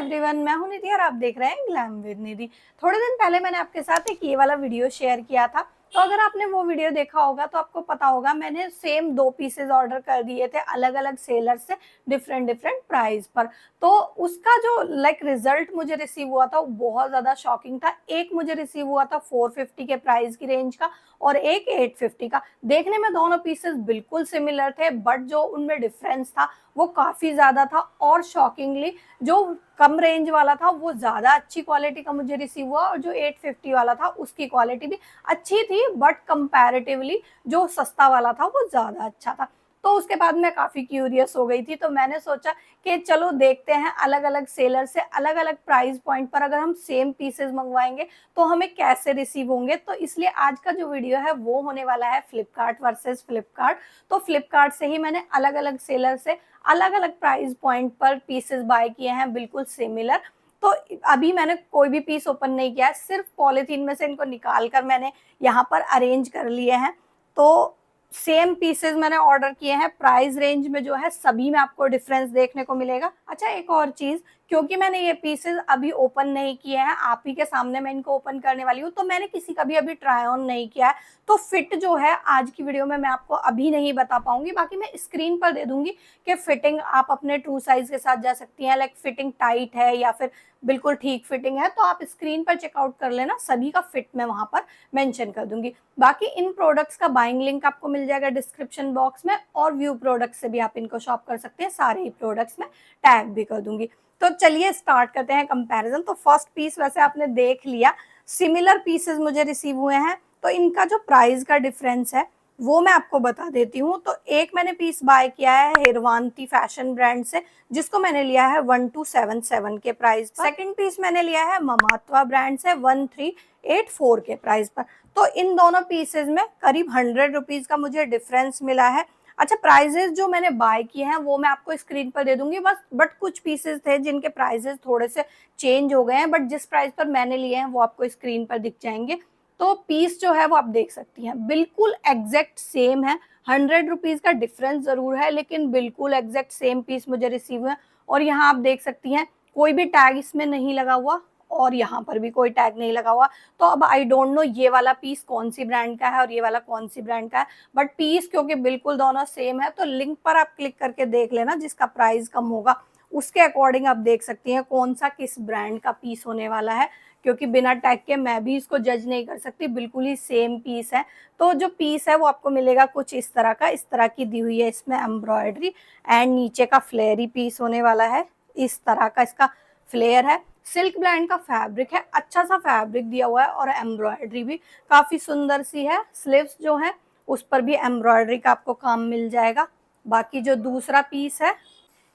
Everyone, मैं हूं निधि और आप देख रहे हैं ग्लैम विद निधि। थोड़े दिन पहले मैंने आपके साथ एक ये वाला वीडियो शेयर किया था, तो अगर आपने वो वीडियो देखा होगा तो आपको पता होगा मैंने सेम 2 पीसेज ऑर्डर कर दिए थे अलग अलग सेलर से डिफरेंट डिफरेंट प्राइस पर। तो उसका जो रिजल्ट मुझे रिसीव हुआ था वो बहुत ज्यादा शॉकिंग था। एक मुझे रिसीव हुआ था 450 के प्राइस की रेंज का और एक 850 का। देखने में दोनों पीसेस बिल्कुल सिमिलर थे, बट जो उनमें डिफरेंस था वो काफी ज्यादा था। और शॉकिंगली जो कम रेंज वाला था वो ज्यादा अच्छी क्वालिटी का मुझे रिसीव हुआ और जो 850 वाला था उसकी क्वालिटी भी अच्छी थी, बट कंपैरेटिवली जो सस्ता वाला था वो ज्यादा अच्छा था। तो उसके बाद मैं काफी क्यूरियस हो गई थी, तो मैंने सोचा कि चलो देखते हैं अलग अलग सेलर से अलग अलग प्राइस पॉइंट पर अगर हम सेम पीसेस मंगवाएंगे तो हमें कैसे रिसीव होंगे। तो इसलिए आज का जो वीडियो है वो होने वाला है फ्लिपकार्ट वर्सेस फ्लिपकार्ट। तो फ्लिपकार्ट से ही मैंने अलग अलग सेलर से अलग अलग प्राइस पॉइंट पर पीसेस बाय किए हैं, बिल्कुल सिमिलर। तो अभी मैंने कोई भी पीस ओपन नहीं किया है, सिर्फ पॉलिथीन में से इनको निकाल कर मैंने यहाँ पर अरेंज कर लिए हैं। तो सेम पीसेस मैंने ऑर्डर किए हैं, प्राइस रेंज में जो है सभी में आपको डिफरेंस देखने को मिलेगा। अच्छा, एक और चीज, क्योंकि मैंने ये पीसेस अभी ओपन नहीं किए हैं, आप ही के सामने मैं इनको ओपन करने वाली हूँ, तो मैंने किसी का भी अभी ट्राई ऑन नहीं किया है। तो फिट जो है आज की वीडियो में मैं आपको अभी नहीं बता पाऊंगी, बाकी मैं स्क्रीन पर दे दूंगी कि फिटिंग आप अपने ट्रू साइज के साथ जा सकती हैं। फिटिंग टाइट है या फिर बिल्कुल ठीक फिटिंग है, तो आप स्क्रीन पर चेकआउट कर लेना, सभी का फिट मैं वहां पर मेंशन कर दूंगी। बाकी इन प्रोडक्ट्स का बाइंग लिंक आपको मिल जाएगा डिस्क्रिप्शन बॉक्स में, और व्यू प्रोडक्ट्स से भी आप इनको शॉप कर सकते हैं, सारे ही प्रोडक्ट्स में टैग भी कर दूंगी। तो चलिए स्टार्ट करते हैं कंपैरिजन। तो फर्स्ट पीस वैसे आपने देख लिया, सिमिलर पीसेस मुझे रिसीव हुए हैं, तो इनका जो प्राइस का डिफरेंस है वो मैं आपको बता देती हूँ। तो एक मैंने पीस बाय किया है हिरवांती फैशन ब्रांड से, जिसको मैंने लिया है 1277 के प्राइस पर। सेकंड पीस मैंने लिया है ममात्वा ब्रांड से 1384 के प्राइस पर। तो इन दोनों पीसेस में करीब 100 रुपीज का मुझे डिफरेंस मिला है। अच्छा, प्राइजेस जो मैंने बाय किए हैं वो मैं आपको स्क्रीन पर दे दूंगी बस, बट कुछ पीसेस थे जिनके प्राइजेस थोड़े से चेंज हो गए हैं, बट जिस प्राइस पर मैंने लिए हैं वो आपको स्क्रीन पर दिख जाएंगे। तो पीस जो है वो आप देख सकती हैं बिल्कुल एग्जैक्ट सेम है। 100 रुपीज का डिफरेंस जरूर है, लेकिन बिल्कुल एग्जैक्ट सेम पीस मुझे रिसीव हुआ। और यहाँ आप देख सकती हैं कोई भी टैग इसमें नहीं लगा हुआ, और यहाँ पर भी कोई टैग नहीं लगा हुआ। तो अब आई डोंट नो ये वाला पीस कौन सी ब्रांड का है और ये वाला कौन सी ब्रांड का है, बट पीस क्योंकि बिल्कुल दोनों सेम है, तो लिंक पर आप क्लिक करके देख लेना, जिसका प्राइस कम होगा उसके अकॉर्डिंग आप देख सकती हैं कौन सा किस ब्रांड का पीस होने वाला है। क्योंकि बिना टैग के मैं भी इसको जज नहीं कर सकती, बिल्कुल ही सेम पीस है। तो जो पीस है वो आपको मिलेगा कुछ इस तरह का, इस तरह की दी हुई है इसमें एम्ब्रॉयडरी, एंड नीचे का फ्लेयरी पीस होने वाला है, इस तरह का इसका फ्लेयर है। सिल्क ब्रांड का फैब्रिक है, अच्छा सा फैब्रिक दिया हुआ है, और एम्ब्रॉयडरी भी काफी सुंदर सी है। स्लीव्स जो है उस पर भी एम्ब्रॉयडरी का आपको काम मिल जाएगा। बाकी जो दूसरा पीस है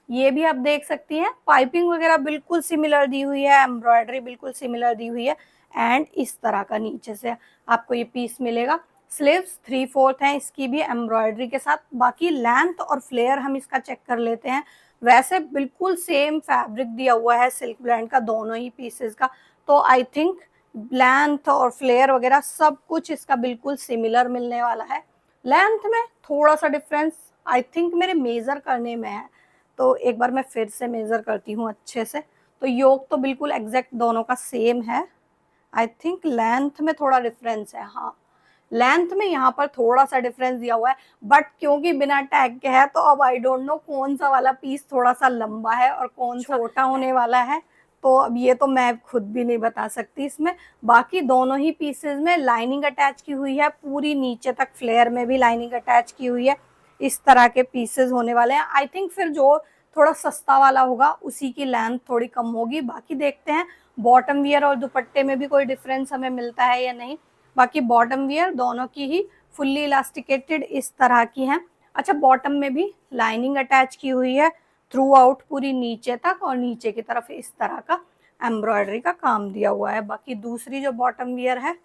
ये भी आप देख सकती हैं, पाइपिंग वगैरह बिल्कुल सिमिलर दी हुई है, एम्ब्रॉयडरी बिल्कुल सिमिलर दी हुई है, एंड इस तरह का नीचे से आपको ये पीस मिलेगा। स्लीव्स 3/4 है इसकी भी एम्ब्रॉयडरी के साथ। बाकी लेंथ और फ्लेयर हम इसका चेक कर लेते हैं। वैसे बिल्कुल सेम फैब्रिक दिया हुआ है सिल्क ब्रांड का दोनों ही पीसेस का, तो आई थिंक लेंथ और फ्लेयर वगैरह सब कुछ इसका बिल्कुल सिमिलर मिलने वाला है। लेंथ में थोड़ा सा डिफरेंस आई थिंक मेरे मेजर करने में है, तो एक बार मैं फिर से मेजर करती हूँ अच्छे से। तो योक तो बिल्कुल एग्जैक्ट दोनों का सेम है। आई थिंक लेंथ में थोड़ा डिफरेंस है, हाँ लेंथ में यहाँ पर थोड़ा सा डिफरेंस दिया हुआ है, बट क्योंकि बिना टैग के है तो अब आई डोंट नो कौन सा वाला पीस थोड़ा सा लंबा है और कौन सा छोटा होने वाला है। तो अब ये तो मैं खुद भी नहीं बता सकती इसमें। बाकी दोनों ही पीसेस में लाइनिंग अटैच की हुई है, पूरी नीचे तक फ्लेयर में भी लाइनिंग अटैच की हुई है। इस तरह के पीसेस होने वाले हैं। आई थिंक फिर जो थोड़ा सस्ता वाला होगा उसी की लेंथ थोड़ी कम होगी। बाकी देखते हैं बॉटम वियर और दुपट्टे में भी कोई डिफरेंस हमें मिलता है या नहीं। बाकी बॉटम वियर दोनों की ही फुल्ली इलास्टिकेटेड इस तरह की हैं। अच्छा, बॉटम में भी लाइनिंग अटैच की हुई है थ्रू आउट पूरी नीचे तक, और नीचे की तरफ इस तरह का एम्ब्रॉयडरी का काम दिया हुआ है। बाकी दूसरी जो बॉटम वियर है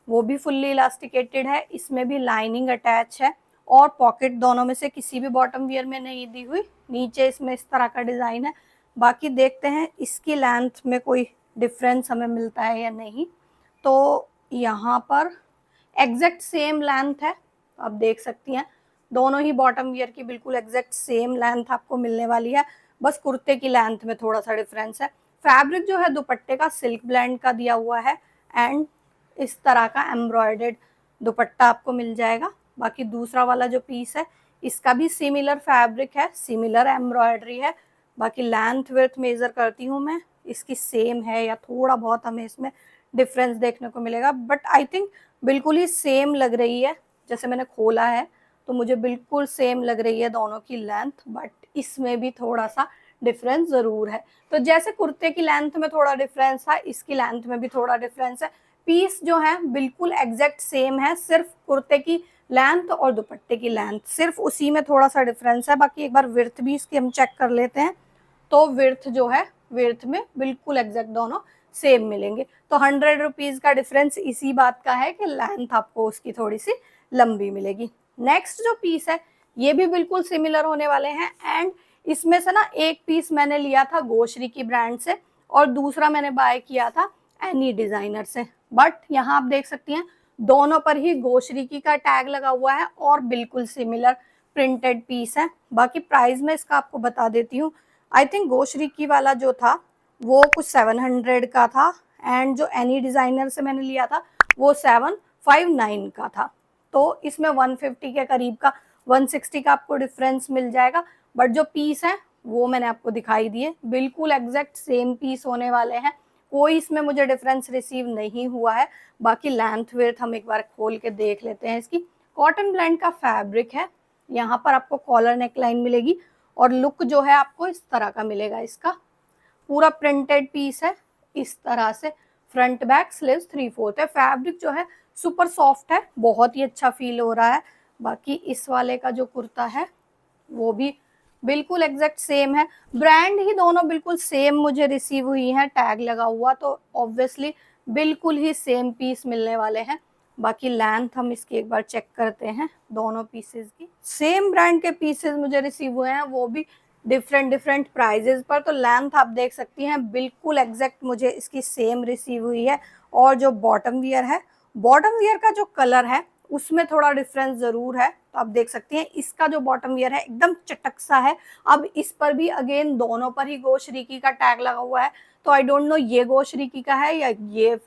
वो भी फुल्ली इलास्टिकेटेड है, इसमें भी लाइनिंग अटैच है, और पॉकेट दोनों में से किसी भी बॉटम वियर में नहीं दी हुई। नीचे इसमें इस तरह का डिजाइन है। बाकी देखते हैं इसकी लेंथ में कोई डिफरेंस हमें मिलता है या नहीं। तो यहाँ पर एग्जैक्ट सेम लेंथ है, आप देख सकती हैं दोनों ही बॉटम वियर की बिल्कुल एग्जैक्ट सेम लेंथ आपको मिलने वाली है। बस कुर्ते की लेंथ में थोड़ा सा डिफरेंस है। फैब्रिक जो है दुपट्टे का सिल्क ब्लेंड का दिया हुआ है एंड इस तरह का एम्ब्रॉयडर्ड दुपट्टा आपको मिल जाएगा। बाकी दूसरा वाला जो पीस है इसका भी सिमिलर फैब्रिक है, सिमिलर एम्ब्रॉयडरी है। बाकी लेंथ विड्थ मेजर करती हूँ मैं, इसकी सेम है या थोड़ा बहुत हमें इसमें डिफरेंस देखने को मिलेगा, बट आई थिंक बिल्कुल ही सेम लग रही है। जैसे मैंने खोला है तो मुझे बिल्कुल सेम लग रही है दोनों की लेंथ, बट इसमें भी थोड़ा सा डिफरेंस जरूर है। तो जैसे कुर्ते की लेंथ में थोड़ा डिफरेंस है, इसकी लेंथ में भी थोड़ा डिफरेंस है। पीस जो है बिल्कुल एग्जैक्ट सेम है, सिर्फ कुर्ते की लेंथ और दुपट्टे की लेंथ, सिर्फ उसी में थोड़ा सा डिफरेंस है। बाकी एक बार विड्थ भी इसकी हम चेक कर लेते हैं, तो विड्थ जो है विड्थ में बिल्कुल एग्जैक्ट दोनों सेम मिलेंगे। तो 100 रुपीज का डिफरेंस इसी बात का है कि लेंथ आपको उसकी थोड़ी सी लंबी मिलेगी। नेक्स्ट जो पीस है ये भी बिल्कुल सिमिलर होने वाले हैं एंड इसमें से ना एक पीस मैंने लिया था गोश्री की ब्रांड से और दूसरा मैंने बाय किया था एनी डिजाइनर से। बट यहाँ आप देख सकती हैं दोनों पर ही गोश्री की का टैग लगा हुआ है और बिल्कुल सिमिलर प्रिंटेड पीस है। बाकी प्राइस में इसका आपको बता देती हूँ। आई थिंक गोश्री की वाला जो था वो कुछ 700 का था एंड जो एनी डिजाइनर से मैंने लिया था वो 759 का था। तो इसमें 150 के करीब का, 160 का आपको डिफरेंस मिल जाएगा। बट जो पीस है वो मैंने आपको दिखाई दिए, बिल्कुल एग्जैक्ट सेम पीस होने वाले हैं, कोई इसमें मुझे डिफरेंस रिसीव नहीं हुआ है। बाकी लेंथ विड्थ हम एक बार खोल के देख लेते हैं। इसकी कॉटन ब्लेंड का फैब्रिक है, यहाँ पर आपको कॉलर नेक लाइन मिलेगी और लुक जो है आपको इस तरह का मिलेगा। इसका पूरा प्रिंटेड पीस है इस तरह से, फ्रंट बैक स्लीव्स 3/4 है। फैब्रिक जो है सुपर सॉफ्ट है, बहुत ही अच्छा फील हो रहा है। बाकी इस वाले का जो कुर्ता है वो भी बिल्कुल एग्जैक्ट सेम है, ब्रांड ही दोनों बिल्कुल सेम मुझे रिसीव हुई है, टैग लगा हुआ, तो ऑब्वियसली बिल्कुल ही सेम पीस मिलने वाले हैं। बाकी लेंथ हम इसकी एक बार चेक करते हैं दोनों पीसेस की। सेम ब्रांड के पीसेस मुझे रिसीव हुए हैं, वो भी डिफरेंट डिफरेंट प्राइजेस पर। तो लेंथ आप देख सकती हैं बिल्कुल एग्जैक्ट मुझे इसकी सेम रिसीव हुई है। और जो बॉटम वियर है, बॉटम वियर का जो कलर है उसमें थोड़ा डिफरेंस जरूर है। तो आप देख सकती हैं इसका जो बॉटम वियर है एकदम चटक सा है। अब इस पर भी अगेन दोनों पर ही गोश्रीकी का टैग लगा हुआ है, तो आई डोंट नो ये गोश्रीकी का है या ये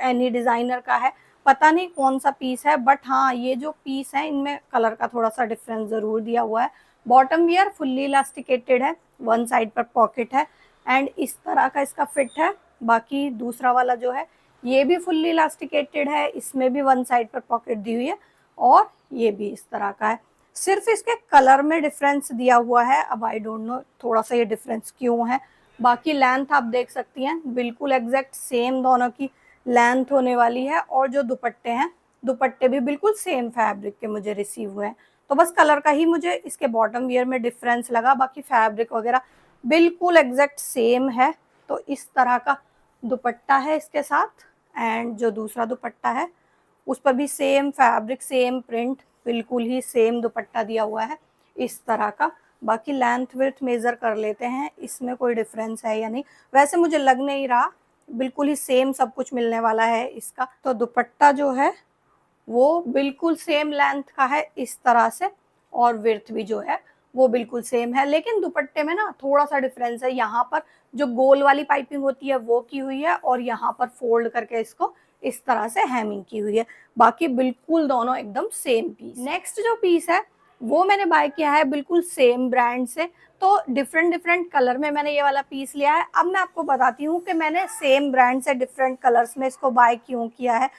एनी डिजाइनर का है, पता नहीं कौन सा पीस है। बट हाँ ये जो पीस है इनमें कलर का थोड़ा सा डिफरेंस जरूर दिया हुआ है। बॉटम वियर फुल्ली इलास्टिकेटेड है, वन साइड पर पॉकेट है एंड इस तरह का इसका फिट है। बाकी दूसरा वाला जो है ये भी फुल्ली इलास्टिकेटेड है, इसमें भी वन साइड पर पॉकेट दी हुई है और ये भी इस तरह का है। सिर्फ इसके कलर में डिफरेंस दिया हुआ है, अब आई डोंट नो थोड़ा सा ये डिफरेंस क्यों है। बाकी लेंथ आप देख सकती हैं बिल्कुल एग्जैक्ट सेम दोनों की लेंथ होने वाली है। और जो दुपट्टे हैं, दुपट्टे भी बिल्कुल सेम फैब्रिक के मुझे रिसीव हुए हैं। तो बस कलर का ही मुझे इसके बॉटम वियर में डिफरेंस लगा, बाकी फैब्रिक वगैरह बिल्कुल एग्जैक्ट सेम है। तो इस तरह का दुपट्टा है इसके साथ एंड जो दूसरा दुपट्टा है उस पर भी सेम फैब्रिक सेम प्रिंट, बिल्कुल ही सेम दुपट्टा दिया हुआ है इस तरह का। बाकी लेंथ विड्थ मेजर कर लेते हैं, इसमें कोई डिफरेंस है या नहीं, वैसे मुझे लग नहीं रहा, बिल्कुल ही सेम सब कुछ मिलने वाला है इसका। तो दुपट्टा जो है वो बिल्कुल सेम लेंथ का है इस तरह से और विड्थ भी जो है वो बिल्कुल सेम है। लेकिन दुपट्टे में ना थोड़ा सा डिफरेंस है, यहाँ पर जो गोल वाली पाइपिंग होती है वो की हुई है और यहाँ पर फोल्ड करके इसको इस तरह से हैमिंग की हुई है। बाकी बिल्कुल दोनों एकदम सेम पीस। नेक्स्ट जो पीस है वो मैंने बाय किया है बिल्कुल सेम ब्रांड से, तो डिफरेंट डिफरेंट कलर में मैंने ये वाला पीस लिया है। अब मैं आपको बताती हूँ कि मैंने सेम ब्रांड से डिफरेंट कलर्स में इसको बाय क्यों किया है।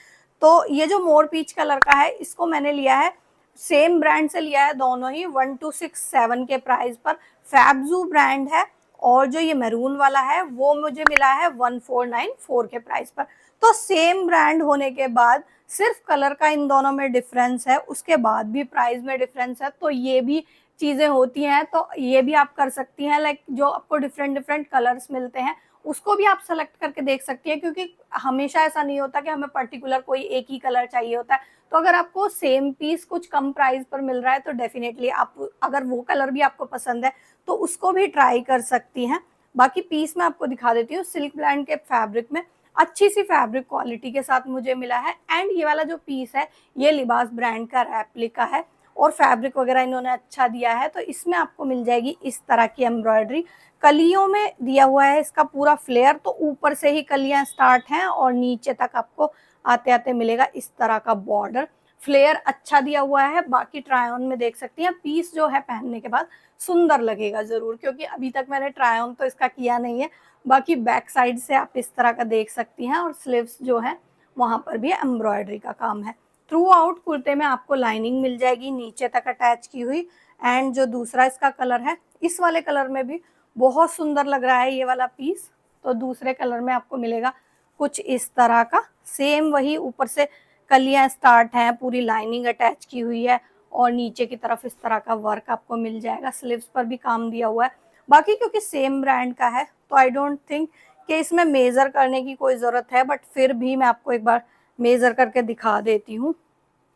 तो ये जो मोर पीच कलर का है इसको मैंने लिया है सेम ब्रांड से लिया है, दोनों ही 1267 के प्राइस पर, फैब्जू ब्रांड है। और जो ये मैरून वाला है वो मुझे मिला है 1494 के प्राइस पर। तो सेम ब्रांड होने के बाद सिर्फ कलर का इन दोनों में डिफरेंस है, उसके बाद भी प्राइस में डिफरेंस है। तो ये भी चीजें होती हैं, तो ये भी आप कर सकती हैं। लाइक जो आपको डिफरेंट डिफरेंट कलर्स मिलते हैं उसको भी आप सेलेक्ट करके देख सकती हैं, क्योंकि हमेशा ऐसा नहीं होता कि हमें पर्टिकुलर कोई एक ही कलर चाहिए होता है। तो अगर आपको सेम पीस कुछ कम प्राइस पर मिल रहा है तो डेफिनेटली आप अगर वो कलर भी आपको पसंद है तो उसको भी ट्राई कर सकती हैं। बाकी पीस मैं आपको दिखा देती हूँ, सिल्क ब्लैंड के फैब्रिक में अच्छी सी फैब्रिक क्वालिटी के साथ मुझे मिला है। एंड ये वाला जो पीस है ये लिबास ब्रांड का रेप्लिका है और फैब्रिक वगैरह इन्होंने अच्छा दिया है। तो इसमें आपको मिल जाएगी इस तरह की एम्ब्रॉयडरी, कलियों में दिया हुआ है इसका पूरा फ्लेयर, तो ऊपर से ही कलियां स्टार्ट हैं और नीचे तक आपको आते आते मिलेगा इस तरह का बॉर्डर। फ्लेयर अच्छा दिया हुआ है। बाकी ट्राई ऑन में देख सकती हैं, पीस जो है पहनने के बाद सुंदर लगेगा जरूर, क्योंकि अभी तक मैंने ट्राई ऑन तो इसका किया नहीं है। बाकी बैक साइड से आप इस तरह का देख सकती हैं और स्लीव्स जो है वहां पर भी एम्ब्रॉयडरी का काम है। थ्रू आउट कुर्ते में आपको लाइनिंग मिल जाएगी नीचे तक अटैच की हुई। एंड जो दूसरा इसका कलर है, इस वाले कलर में भी बहुत सुंदर लग रहा है ये वाला पीस। तो दूसरे कलर में आपको मिलेगा कुछ इस तरह का, सेम वही ऊपर से कलियां स्टार्ट हैं, पूरी लाइनिंग अटैच की हुई है और नीचे की तरफ इस तरह का वर्क आपको मिल जाएगा। स्लीव्स पर भी काम दिया हुआ है। बाकी क्योंकि सेम ब्रांड का है तो आई डोंट थिंक कि इसमें मेजर करने की कोई ज़रूरत है, बट फिर भी मैं आपको एक बार मेजर करके दिखा देती हूँ।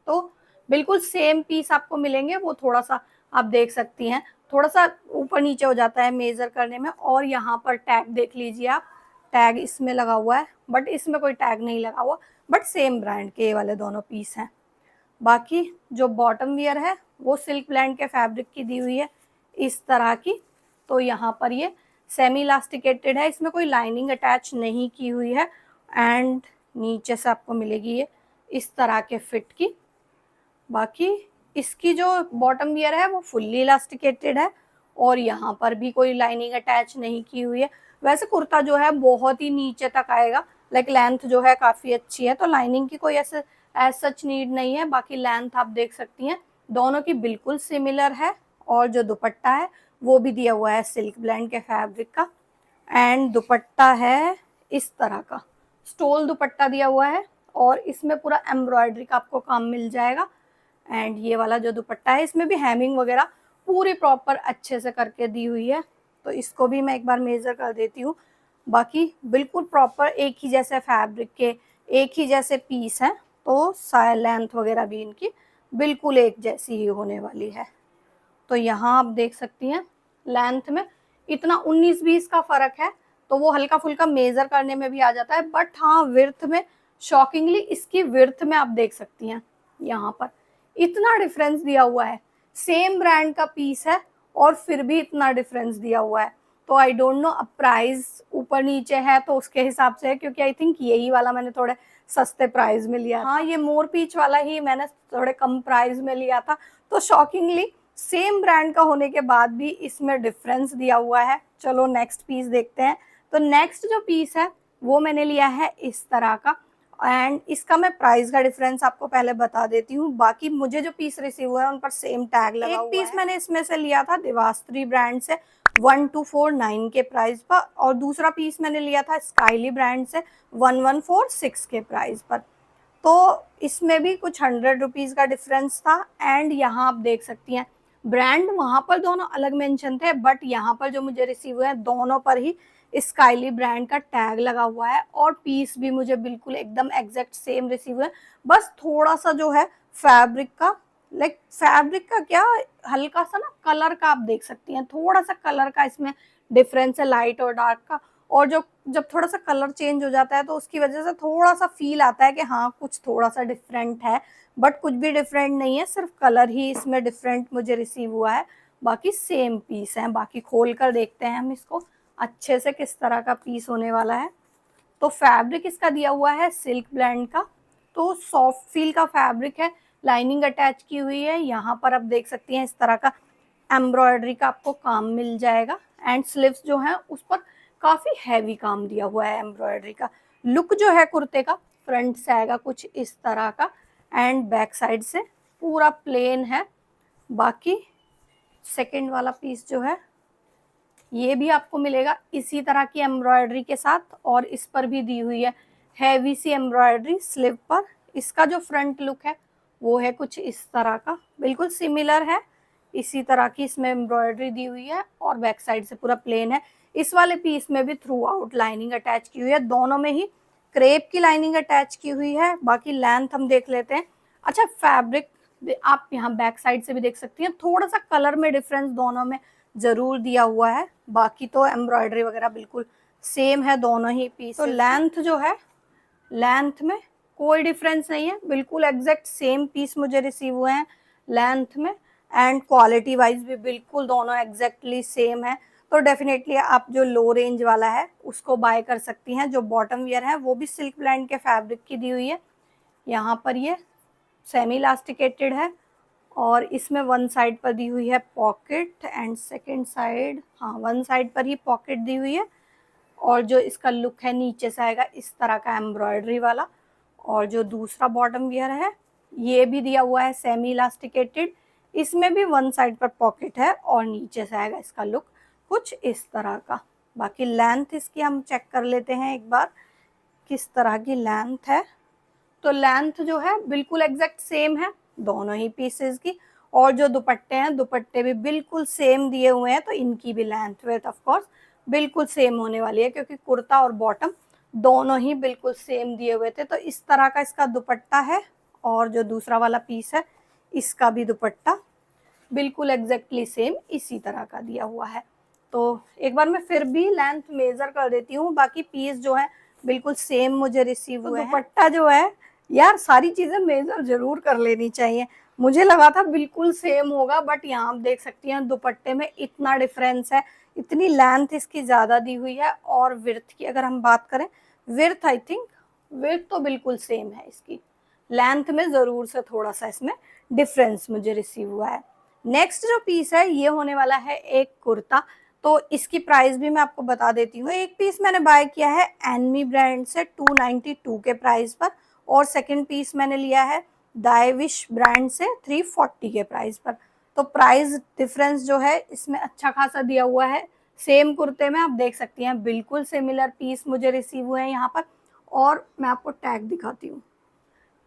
तो बिल्कुल सेम पीस आपको मिलेंगे। वो थोड़ा सा आप देख सकती हैं, थोड़ा सा ऊपर नीचे हो जाता है मेजर करने में। और यहाँ पर टैग देख लीजिए आप, टैग इसमें लगा हुआ है, बट इसमें कोई टैग नहीं लगा हुआ, बट सेम ब्रांड के ये वाले दोनों पीस हैं। बाकी जो बॉटम वियर है वो सिल्क ब्लेंड के फैब्रिक की दी हुई है इस तरह की। तो यहाँ पर ये सेमी इलास्टिकेटेड है, इसमें कोई लाइनिंग अटैच नहीं की हुई है। एंड नीचे से आपको मिलेगी ये इस तरह के फिट की। बाकी इसकी जो बॉटम वियर है वो फुल्ली इलास्टिकेटेड है और यहाँ पर भी कोई लाइनिंग अटैच नहीं की हुई है। वैसे कुर्ता जो है बहुत ही नीचे तक आएगा, लाइक लेंथ जो है काफ़ी अच्छी है, तो लाइनिंग की कोई ऐसे एज सच नीड नहीं है। बाकी लेंथ आप देख सकती हैं दोनों की बिल्कुल सिमिलर है। और जो दुपट्टा है वो भी दिया हुआ है सिल्क ब्लेंड के फैब्रिक का। एंड दुपट्टा है इस तरह का, स्टोल दुपट्टा दिया हुआ है और इसमें पूरा एम्ब्रॉयडरी का आपको काम मिल जाएगा। एंड ये वाला जो दुपट्टा है इसमें भी हेमिंग वगैरह पूरी प्रॉपर अच्छे से करके दी हुई है। तो इसको भी मैं एक बार मेजर कर देती हूँ। बाकी बिल्कुल प्रॉपर एक ही जैसे फैब्रिक के एक ही जैसे पीस हैं, तो साया लेंथ वगैरह भी इनकी बिल्कुल एक जैसी ही होने वाली है। तो यहाँ आप देख सकती हैं लेंथ में इतना 19-20 का फर्क है, तो वो हल्का फुल्का मेजर करने में भी आ जाता है। बट हाँ, विर्थ में शॉकिंगली इसकी विर्थ में आप देख सकती हैं यहाँ पर इतना डिफरेंस दिया हुआ है। सेम ब्रांड का पीस है और फिर भी इतना डिफरेंस दिया हुआ है। तो आई डोंट नो, अब प्राइस ऊपर नीचे है तो उसके हिसाब से है, क्योंकि आई थिंक यही वाला मैंने थोड़े सस्ते प्राइस में लिया। हाँ, ये मोर पीच वाला ही मैंने थोड़े कम प्राइस में लिया था। तो शॉकिंगली सेम ब्रांड का होने के बाद भी इसमें डिफरेंस दिया हुआ है। चलो नेक्स्ट पीस देखते हैं। तो नेक्स्ट जो पीस है वो मैंने लिया है इस तरह का। एंड इसका मैं प्राइस का डिफरेंस आपको पहले बता देती हूँ। बाकी मुझे जो पीस रिसीव हुआ है उन पर सेम टैग लगा हुआ है। एक पीस मैंने इसमें से लिया था दिवास्त्री ब्रांड से 1249 के प्राइस पर, और दूसरा पीस मैंने लिया था स्काइली ब्रांड से 1146 के प्राइस पर। तो इसमें भी कुछ 100 रुपीज़ का डिफरेंस था। एंड यहाँ आप देख सकती हैं ब्रांड वहाँ पर दोनों अलग मेंशन थे, बट यहाँ पर जो मुझे रिसीव हुए हैं दोनों पर ही स्काइली ब्रांड का टैग लगा हुआ है और पीस भी मुझे बिल्कुल एकदम एग्जैक्ट सेम रिसीव हुए। बस थोड़ा सा जो है फैब्रिक का, लाइक फैब्रिक का क्या, हल्का सा ना कलर का आप देख सकती हैं, थोड़ा सा कलर का इसमें डिफरेंस है लाइट और डार्क का। और जो जब थोड़ा सा कलर चेंज हो जाता है तो उसकी वजह से थोड़ा सा फील आता है कि हाँ कुछ थोड़ा सा डिफरेंट है, बट कुछ भी डिफरेंट नहीं है, सिर्फ कलर ही इसमें डिफरेंट मुझे रिसीव हुआ है। बाकी सेम पीस है। बाकी खोल कर देखते हैं हम इसको अच्छे से किस तरह का पीस होने वाला है। तो फैब्रिक इसका दिया हुआ है सिल्क ब्लेंड का, तो सॉफ्ट फील का फैब्रिक है, लाइनिंग अटैच की हुई है। यहाँ पर आप देख सकती हैं इस तरह का एम्ब्रॉयडरी का आपको काम मिल जाएगा। एंड स्लीव्स जो है उस पर काफ़ी हैवी काम दिया हुआ है एम्ब्रॉयडरी का। लुक जो है कुर्ते का फ्रंट से आएगा कुछ इस तरह का एंड बैक साइड से पूरा प्लेन है। बाकी सेकंड वाला पीस जो है ये भी आपको मिलेगा इसी तरह की एम्ब्रॉयडरी के साथ, और इस पर भी दी हुई है हैवी सी एम्ब्रॉयडरी स्लीव पर। इसका जो फ्रंट लुक है वो है कुछ इस तरह का, बिल्कुल सिमिलर है, इसी तरह की इसमें एम्ब्रॉयडरी दी हुई है और बैक साइड से पूरा प्लेन है। इस वाले पीस में भी थ्रू आउट लाइनिंग अटैच की हुई है, दोनों में ही क्रेप की लाइनिंग अटैच की हुई है। बाकी लेंथ हम देख लेते हैं। अच्छा, फैब्रिक आप यहाँ बैक साइड से भी देख सकती हैं, थोड़ा सा कलर में डिफरेंस दोनों में ज़रूर दिया हुआ है। बाकी तो एम्ब्रॉयडरी वगैरह बिल्कुल सेम है दोनों ही पीस। तो लेंथ जो है, लेंथ में कोई डिफरेंस नहीं है, बिल्कुल एग्जैक्ट सेम पीस मुझे रिसीव हुए हैं। लेंथ में, एंड क्वालिटी वाइज भी बिल्कुल दोनों एग्जैक्टली सेम है। तो डेफिनेटली आप जो लो रेंज वाला है उसको बाय कर सकती हैं। जो बॉटम वियर है वो भी सिल्क ब्लैंड के फैब्रिक की दी हुई है। यहाँ पर ये सेमी इलास्टिकेटेड है और इसमें वन साइड पर दी हुई है पॉकेट एंड सेकंड साइड, हाँ वन साइड पर ही पॉकेट दी हुई है। और जो इसका लुक है नीचे से आएगा इस तरह का एम्ब्रॉयडरी वाला। और जो दूसरा बॉटम वियर है ये भी दिया हुआ है सेमी इलास्टिकेटेड, इसमें भी वन साइड पर पॉकेट है और नीचे से आएगा इसका लुक कुछ इस तरह का। बाकी लेंथ इसकी हम चेक कर लेते हैं एक बार किस तरह की लेंथ है। तो लेंथ जो है बिल्कुल एग्जैक्ट सेम है दोनों ही पीसेस की। और जो दुपट्टे हैं दुपट्टे भी बिल्कुल सेम दिए हुए हैं, तो इनकी भी लेंथ विड्थ ऑफ कोर्स बिल्कुल सेम होने वाली है क्योंकि कुर्ता और बॉटम दोनों ही बिल्कुल सेम दिए हुए थे। तो इस तरह का इसका दुपट्टा है और जो दूसरा वाला पीस है इसका भी दुपट्टा बिल्कुल एग्जैक्टली सेम इसी तरह का दिया हुआ है। तो एक बार मैं फिर भी लेंथ मेजर कर देती हूँ, बाकी पीस जो है बिल्कुल सेम मुझे रिसीव हुए हैं। दुपट्टा जो है यार सारी चीजें मेजर जरूर कर लेनी चाहिए। मुझे लगा था बिल्कुल सेम होगा, बट यहाँ आप देख सकती हैं दुपट्टे में इतना डिफरेंस है, इतनी लेंथ इसकी ज्यादा दी हुई है। और विड्थ की अगर हम बात करें, विड्थ आई थिंक विड्थ तो बिल्कुल सेम है इसकी, लेंथ में जरूर से थोड़ा सा इसमें डिफरेंस मुझे रिसीव हुआ है। नेक्स्ट जो पीस है ये होने वाला है एक कुर्ता। तो इसकी प्राइस भी मैं आपको बता देती हूँ। एक पीस मैंने बाय किया है एनमी ब्रांड से 292 के प्राइस पर, और सेकंड पीस मैंने लिया है दाइविश ब्रांड से 340 के प्राइस पर। तो प्राइस डिफरेंस जो है इसमें अच्छा खासा दिया हुआ है। सेम कुर्ते में आप देख सकती हैं बिल्कुल सिमिलर पीस मुझे रिसीव हुए हैं यहाँ पर। और मैं आपको टैग दिखाती हूँ,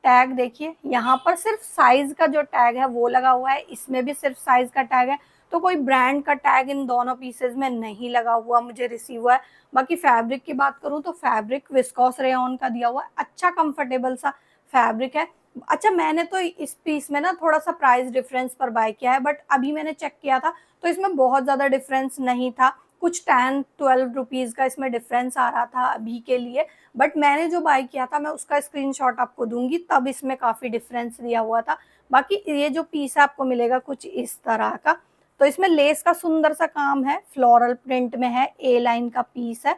टैग देखिए यहाँ पर सिर्फ साइज का जो टैग है वो लगा हुआ है, इसमें भी सिर्फ साइज का टैग है। तो कोई ब्रांड का टैग इन दोनों पीसेस में नहीं लगा हुआ मुझे रिसीव हुआ है। बाकी फैब्रिक की बात करूँ तो फैब्रिक विस्कोस रेयॉन का दिया हुआ है, अच्छा कंफर्टेबल सा फैब्रिक है। अच्छा मैंने तो इस पीस में ना थोड़ा सा प्राइस डिफरेंस पर बाय किया है, बट अभी मैंने चेक किया था तो इसमें बहुत ज्यादा डिफरेंस नहीं था, कुछ 10-12 रुपीज का इसमें डिफरेंस आ रहा था अभी के लिए। बट मैंने जो बाय किया था मैं उसका स्क्रीनशॉट आपको दूंगी, तब इसमें काफी डिफरेंस दिया हुआ था। बाकी ये जो पीस है आपको मिलेगा कुछ इस तरह का। तो इसमें लेस का सुंदर सा काम है, फ्लोरल प्रिंट में है, ए लाइन का पीस है।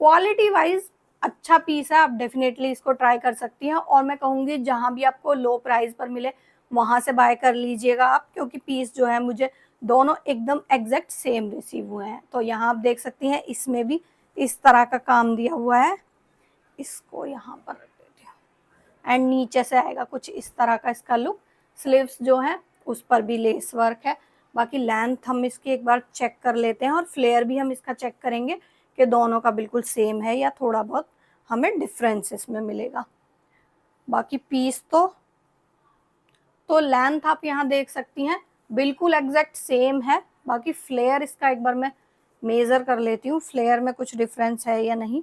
क्वालिटी वाइज अच्छा पीस है, आप डेफिनेटली इसको ट्राई कर सकती हैं। और मैं कहूंगी जहां भी आपको लो प्राइस पर मिले वहां से बाय कर लीजिएगा आप, क्योंकि पीस जो है मुझे दोनों एकदम एग्जैक्ट सेम रिसीव हुए हैं। तो यहाँ आप देख सकती हैं इसमें भी इस तरह का काम दिया हुआ है। इसको यहाँ पर रख देते हैं एंड नीचे से आएगा कुछ इस तरह का इसका लुक। स्लीव्स जो है उस पर भी लेस वर्क है। बाकी लेंथ हम इसकी एक बार चेक कर लेते हैं और फ्लेयर भी हम इसका चेक करेंगे कि दोनों का बिल्कुल सेम है या थोड़ा बहुत हमें डिफरेंस इसमें मिलेगा। बाकी पीस तो लेंथ आप यहाँ देख सकती हैं बिल्कुल एग्जैक्ट सेम है। बाकी फ्लेयर इसका एक बार मैं मेजर कर लेती हूँ, फ्लेयर में कुछ डिफरेंस है या नहीं।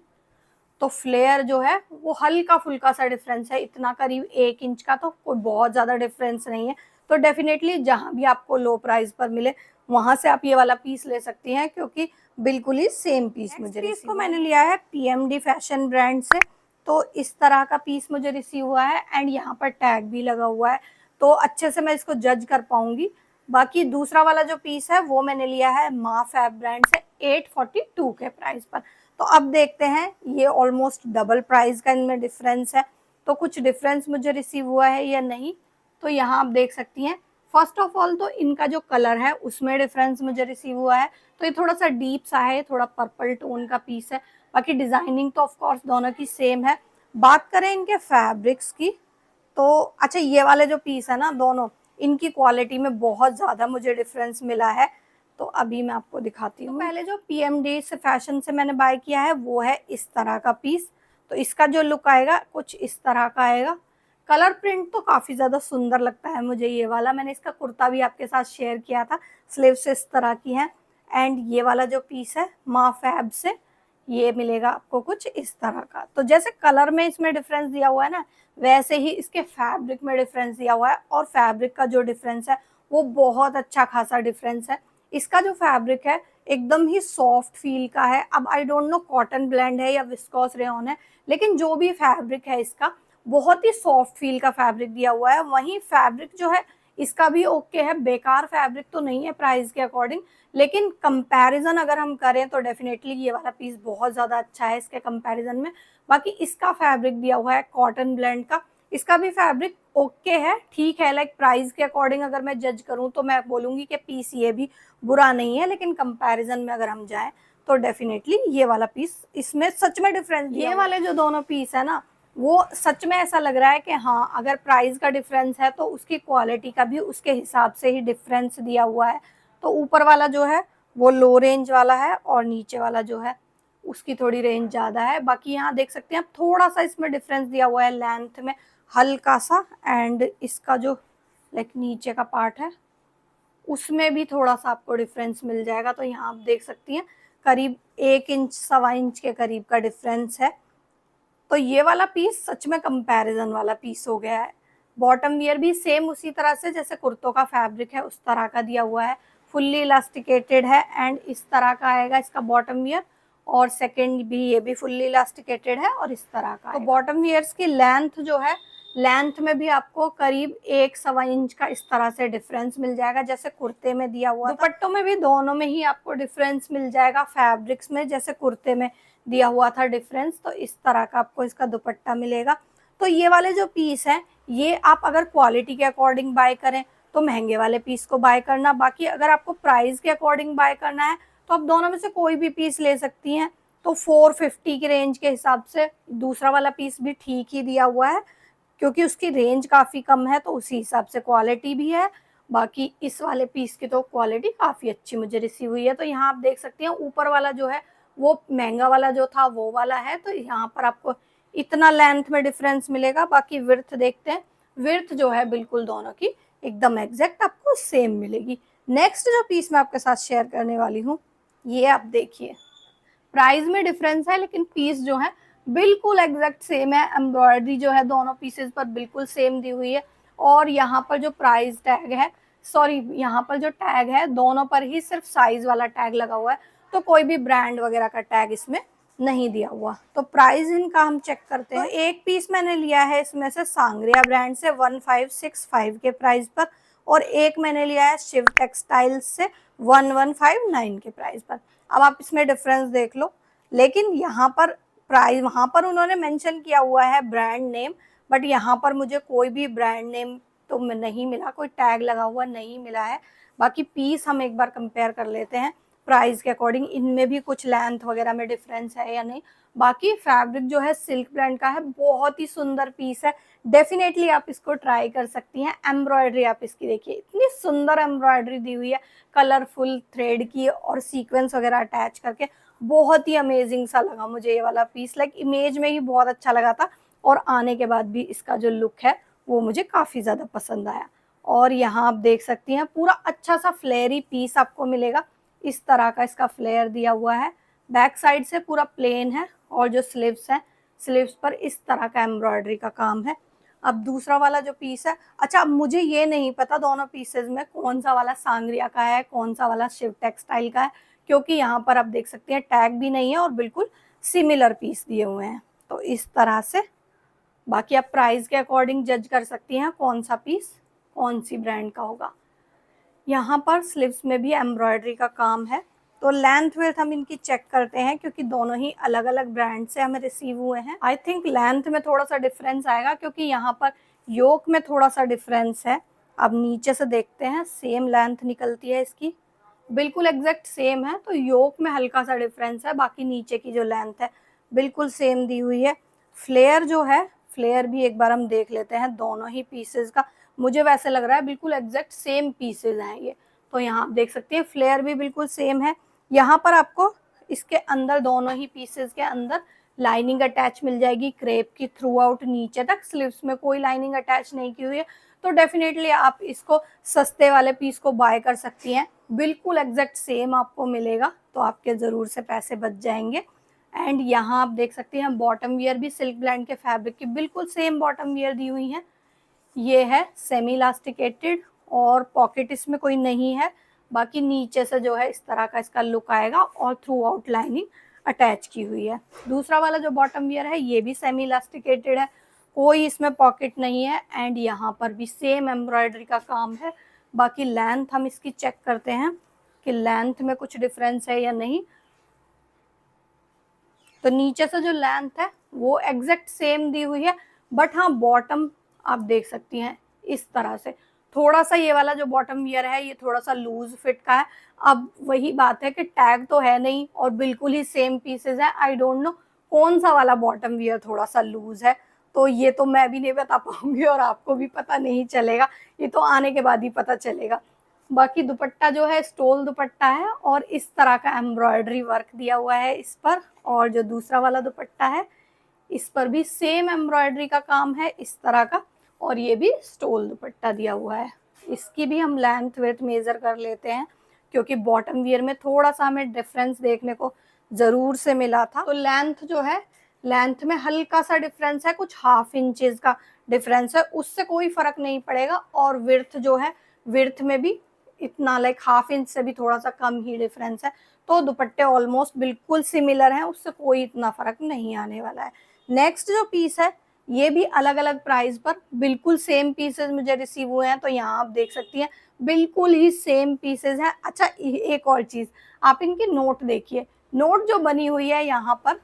तो फ्लेयर जो है वो हल्का फुल्का सा डिफरेंस है, इतना करीब 1 इंच का, तो कोई बहुत ज्यादा डिफरेंस नहीं है। तो डेफिनेटली जहां भी आपको लो प्राइस पर मिले वहां से आप ये वाला पीस ले सकती हैं, क्योंकि बिल्कुल ही सेम पीस मुझे पीस को मैंने लिया है पीएमडी फैशन ब्रांड से। तो इस तरह का पीस मुझे रिसीव हुआ है एंड यहाँ पर टैग भी लगा हुआ है, तो अच्छे से मैं इसको जज कर पाऊंगी। बाकी दूसरा वाला जो पीस है वो मैंने लिया है मा फैब ब्रांड से 842 के प्राइस पर। तो अब देखते हैं ये ऑलमोस्ट डबल प्राइस का इनमें डिफरेंस है, तो कुछ डिफरेंस मुझे रिसीव हुआ है या नहीं। तो यहाँ आप देख सकती हैं फर्स्ट ऑफ ऑल तो इनका जो कलर है उसमें डिफरेंस मुझे रिसीव हुआ है। तो ये थोड़ा सा डीप सा है, थोड़ा पर्पल टोन का पीस है। बाकी डिजाइनिंग तो ऑफ कोर्स दोनों की सेम है। बात करें इनके फैब्रिक्स की तो अच्छा ये वाले जो पीस है ना दोनों, इनकी क्वालिटी में बहुत ज्यादा मुझे डिफरेंस मिला है। तो अभी मैं आपको दिखाती हूँ। तो पहले जो पीएमडी से फैशन से मैंने बाय किया है वो है इस तरह का पीस। तो इसका जो लुक आएगा कुछ इस तरह का आएगा। कलर प्रिंट तो काफी ज्यादा सुंदर लगता है मुझे ये वाला, मैंने इसका कुर्ता भी आपके साथ शेयर किया था। स्लीव्स इस तरह की हैं एंड ये वाला जो पीस है मा फैब से ये मिलेगा आपको कुछ इस तरह का। तो जैसे कलर में इसमें डिफरेंस दिया हुआ है ना, वैसे ही इसके फैब्रिक में डिफरेंस दिया हुआ है। और फैब्रिक का जो डिफरेंस है वो बहुत अच्छा खासा डिफरेंस है। इसका जो फैब्रिक है एकदम ही सॉफ्ट फील का है। अब I don't know cotton blend है या विस्कोस रेयॉन है, लेकिन जो भी फैब्रिक है इसका बहुत ही सॉफ्ट फील का फैब्रिक दिया हुआ है। वहीं फैब्रिक जो है इसका भी ओके है, बेकार फैब्रिक तो नहीं है प्राइस के अकॉर्डिंग, लेकिन कंपैरिजन अगर हम करें तो डेफिनेटली ये वाला पीस बहुत ज़्यादा अच्छा है इसके कंपैरिजन में। बाकी इसका फैब्रिक दिया हुआ है कॉटन ब्लेंड का, इसका भी फैब्रिक ओके है, ठीक है। लाइक प्राइस के अकॉर्डिंग अगर मैं जज करूं तो मैं बोलूंगी कि पीस ये भी बुरा नहीं है, लेकिन कंपैरिजन में अगर हम जाएं तो डेफिनेटली ये वाला पीस, इसमें सच में डिफरेंस, ये वाले जो दोनों पीस है ना, वो सच में ऐसा लग रहा है कि हाँ अगर प्राइस का डिफरेंस है तो उसकी क्वालिटी का भी उसके हिसाब से ही डिफरेंस दिया हुआ है। तो ऊपर वाला जो है वो लो रेंज वाला है और नीचे वाला जो है उसकी थोड़ी रेंज ज़्यादा है। बाकी यहाँ देख सकते हैं आप थोड़ा सा इसमें डिफरेंस दिया हुआ है लेंथ में, हल्का सा, एंड इसका जो लाइक नीचे का पार्ट है उसमें भी थोड़ा सा आपको डिफरेंस मिल जाएगा। तो यहाँ आप देख सकती हैं करीब 1 इंच 1.25 इंच के करीब का डिफरेंस है। तो ये वाला पीस सच में कंपैरिजन वाला पीस हो गया है। बॉटम वियर भी सेम उसी तरह से जैसे कुर्तों का फैब्रिक है उस तरह का दिया हुआ है, फुल्ली इलास्टिकेटेड है एंड इस तरह का आएगा इसका बॉटम वियर, और सेकंड भी ये भी फुल्ली इलास्टिकेटेड है और इस तरह का। तो बॉटम वियर्स की लेंथ जो है, लेंथ में भी आपको करीब 1 सवा इंच का इस तरह से डिफरेंस मिल जाएगा जैसे कुर्ते में दिया हुआ। दुपट्टों में भी दोनों में ही आपको डिफरेंस मिल जाएगा, फैब्रिक्स में जैसे कुर्ते में दिया हुआ था डिफरेंस, तो इस तरह का आपको इसका दुपट्टा मिलेगा। तो ये वाले जो पीस हैं ये आप अगर क्वालिटी के अकॉर्डिंग बाय करें तो महंगे वाले पीस को बाय करना, बाकी अगर आपको प्राइस के अकॉर्डिंग बाय करना है तो आप दोनों में से कोई भी पीस ले सकती हैं। तो 450 की रेंज के हिसाब से दूसरा वाला पीस भी ठीक ही दिया हुआ है, क्योंकि उसकी रेंज काफ़ी कम है तो उसी हिसाब से क्वालिटी भी है। बाकी इस वाले पीस की तो क्वालिटी काफ़ी अच्छी मुझे रिसीव हुई है। तो यहाँ आप देख सकते हैं ऊपर वाला जो है वो महंगा वाला जो था वो वाला है, तो यहाँ पर आपको इतना लेंथ में डिफरेंस मिलेगा। बाकी विर्थ देखते हैं, विर्थ जो है बिल्कुल दोनों की एकदम एग्जैक्ट आपको सेम मिलेगी। नेक्स्ट जो पीस मैं आपके साथ शेयर करने वाली हूँ ये आप देखिए, प्राइस में डिफरेंस है लेकिन पीस जो है बिल्कुल एग्जैक्ट सेम है। एम्ब्रॉयडरी जो है दोनों पीसेस पर बिल्कुल सेम दी हुई है, और यहाँ पर जो प्राइस टैग है, सॉरी यहाँ पर जो टैग है दोनों पर ही सिर्फ साइज वाला टैग लगा हुआ है, तो कोई भी ब्रांड वगैरह का टैग इसमें नहीं दिया हुआ। तो प्राइस इनका हम चेक करते हैं। तो एक पीस मैंने लिया है इसमें से सांग्रिया ब्रांड से 1565 के प्राइस पर, और एक मैंने लिया है शिव टेक्सटाइल्स से 1159 के प्राइस पर। अब आप इसमें डिफरेंस देख लो, लेकिन यहाँ पर प्राइस, वहाँ पर उन्होंने मेंशन किया हुआ है ब्रांड नेम, बट यहाँ पर मुझे कोई भी ब्रांड नेम तो नहीं मिला, कोई टैग लगा हुआ नहीं मिला है। बाकी पीस हम एक बार कंपेयर कर लेते हैं प्राइस के अकॉर्डिंग, इनमें भी कुछ लेंथ वगैरह में डिफरेंस है या नहीं। बाकी फैब्रिक जो है सिल्क ब्रांड का है, बहुत ही सुंदर पीस है, डेफिनेटली आप इसको ट्राई कर सकती हैं। एम्ब्रॉयडरी आप इसकी देखिए, इतनी सुंदर एम्ब्रॉयडरी दी हुई है कलरफुल थ्रेड की और सीक्वेंस वगैरह अटैच करके, बहुत ही अमेजिंग सा लगा मुझे ये वाला पीस। लाइक इमेज में ही बहुत अच्छा लगा था और आने के बाद भी इसका जो लुक है वो मुझे काफ़ी ज़्यादा पसंद आया। और यहाँ आप देख सकती हैं पूरा अच्छा सा फ्लेयरी पीस आपको मिलेगा, इस तरह का इसका फ्लेयर दिया हुआ है। बैक साइड से पूरा प्लेन है और जो स्लीव्स हैं, स्लीव्स पर इस तरह का एम्ब्रॉयडरी का काम है। अब दूसरा वाला जो पीस है, अच्छा अब मुझे ये नहीं पता दोनों पीसेज में कौन सा वाला सांग्रिया का है कौन सा वाला शिव टेक्सटाइल का है, क्योंकि यहाँ पर आप देख सकते हैं टैग भी नहीं है और बिल्कुल सिमिलर पीस दिए हुए हैं। तो इस तरह से बाकी आप प्राइस के अकॉर्डिंग जज कर सकती हैं कौन सा पीस कौन सी ब्रांड का होगा। यहाँ पर स्लीव्स में भी एम्ब्रॉयडरी का काम है। तो लेंथ विड्थ हम इनकी चेक करते हैं, क्योंकि दोनों ही अलग अलग ब्रांड से हमें रिसीव हुए हैं। आई थिंक लेंथ में थोड़ा सा डिफरेंस आएगा, क्योंकि यहाँ पर योक में थोड़ा सा डिफरेंस है। अब नीचे से देखते हैं, सेम लेंथ निकलती है इसकी, बिल्कुल एग्जैक्ट सेम है। तो योक में हल्का सा डिफरेंस है, बाकी नीचे की जो लेंथ है बिल्कुल सेम दी हुई है। फ्लेयर जो है, फ्लेयर भी एक बार हम देख लेते हैं दोनों ही पीसेस का। मुझे वैसे लग रहा है बिल्कुल एग्जैक्ट सेम पीसेज हैं ये। तो यहाँ आप देख सकते हैं फ्लेयर भी बिल्कुल सेम है। यहाँ पर आपको इसके अंदर दोनों ही पीसेस के अंदर लाइनिंग अटैच मिल जाएगी क्रेप की थ्रू आउट नीचे तक, स्लीव्स में कोई लाइनिंग अटैच नहीं की हुई है। तो डेफिनेटली आप इसको सस्ते वाले पीस को बाय कर सकती हैं, बिल्कुल एग्जैक्ट सेम आपको मिलेगा, तो आपके ज़रूर से पैसे बच जाएंगे। एंड यहाँ आप देख सकते हैं बॉटम वियर भी सिल्क ब्लैंड के फैब्रिक की बिल्कुल सेम बॉटम वियर दी हुई है। ये है सेमी इलास्टिकेटेड और पॉकेट इसमें कोई नहीं है। बाकी नीचे से जो है इस तरह का इसका लुक आएगा और थ्रू आउट लाइनिंग अटैच की हुई है। दूसरा वाला जो बॉटम वियर है ये भी सेमी इलास्टिकेटेड है, कोई इसमें पॉकेट नहीं है। एंड यहाँ पर भी सेम एम्ब्रॉयडरी का काम है। बाकी लेंथ हम इसकी चेक करते हैं कि लेंथ में कुछ डिफरेंस है या नहीं। तो नीचे से जो लेंथ है वो एग्जैक्ट सेम दी हुई है, बट हाँ बॉटम आप देख सकती हैं इस तरह से। थोड़ा सा ये वाला जो बॉटम वियर है ये थोड़ा सा लूज फिट का है। अब वही बात है कि टैग तो है नहीं और बिल्कुल ही सेम पीसेज है। आई डोंट नो कौन सा वाला बॉटम वियर थोड़ा सा लूज है, तो ये तो मैं भी नहीं बता पाऊंगी और आपको भी पता नहीं चलेगा, ये तो आने के बाद ही पता चलेगा। बाकी दुपट्टा जो है स्टोल दुपट्टा है और इस तरह का एम्ब्रॉयडरी वर्क दिया हुआ है इस पर। और जो दूसरा वाला दुपट्टा है इस पर भी सेम एम्ब्रॉयडरी का काम है इस तरह का, और ये भी स्टोल दुपट्टा दिया हुआ है। इसकी भी हम लेंथ वेथ मेजर कर लेते हैं क्योंकि बॉटम वियर में थोड़ा सा हमें डिफरेंस देखने को जरूर से मिला था। तो लेंथ जो है, लेंथ में हल्का सा डिफरेंस है, कुछ हाफ इंचेस का डिफरेंस है, उससे कोई फर्क नहीं पड़ेगा। और विड्थ जो है, विड्थ में भी इतना लाइक हाफ इंच से भी थोड़ा सा कम ही डिफरेंस है। तो दुपट्टे ऑलमोस्ट बिल्कुल सिमिलर हैं, उससे कोई इतना फर्क नहीं आने वाला है। नेक्स्ट जो पीस है ये भी अलग अलग प्राइस पर बिल्कुल सेम पीसेस मुझे रिसीव हुए हैं। तो यहाँ आप देख सकती हैं बिल्कुल ही सेम पीसेस हैं। अच्छा एक और चीज, आप इनकी नोट देखिए, नोट जो बनी हुई है यहाँ पर,